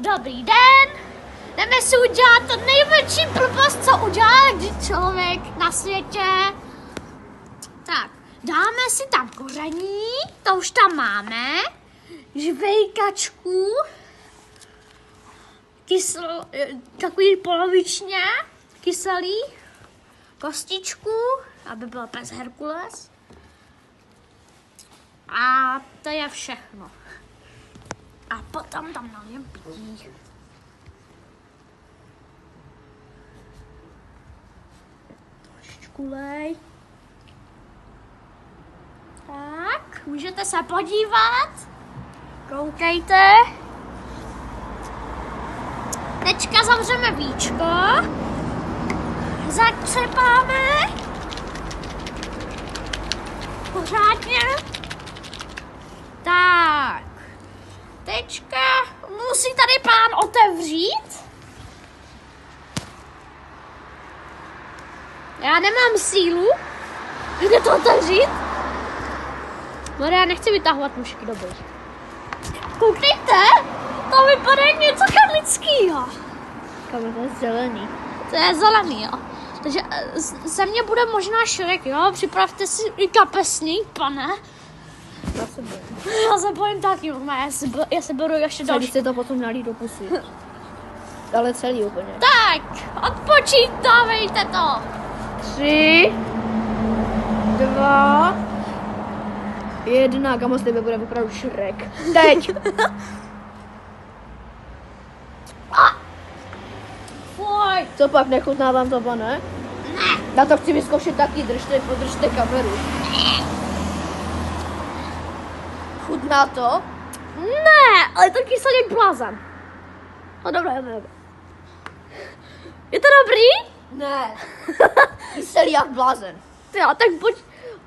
Dobrý den. Jdeme si udělat to největší blbost, co udělá člověk na světě. Tak, dáme si tam koření, to už tam máme. Žvejkačku. Takový polovičně kyselý. Kostičku, aby byl pes Herkules. A to je všechno. A potom tam nalím pití. Trošičku lej. Tak, můžete se podívat. Koukejte. Teďka zavřeme víčko. Zatřepáme. Pořádně. Tak. Teďka musí tady pán otevřít. Já nemám sílu. Jde to otevřít? No já nechci vytahovat mušky do boji. Koukejte, to vypadá něco chemického. To je zelený. To je zelený, jo. Takže ze mě bude možná Šrek, jo. Připravte si i kapesník, pane. Já se bojím. Já se bojím taky, já se beru ještě další. Když se to potom nalít do pusy. Ale celý úplně. Tak, odpočítávejte to. 3, 2, 1. Kamo, z tebe bude opravdu Šrek. Teď! Fuj. Co pak, nechutnávám to, pane? Ne. Na to chci vyzkoušet taky, podržte kameru. Chutná to? Ne, ale to kyselý blázen. No dobré. Je to dobrý? Ne. Kyselý jak blázen. Jo,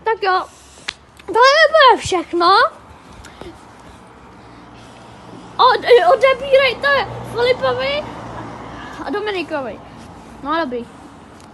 tak jo. Tohle bude všechno. Odebírejte Filipovi a Dominikovi. No dobrý.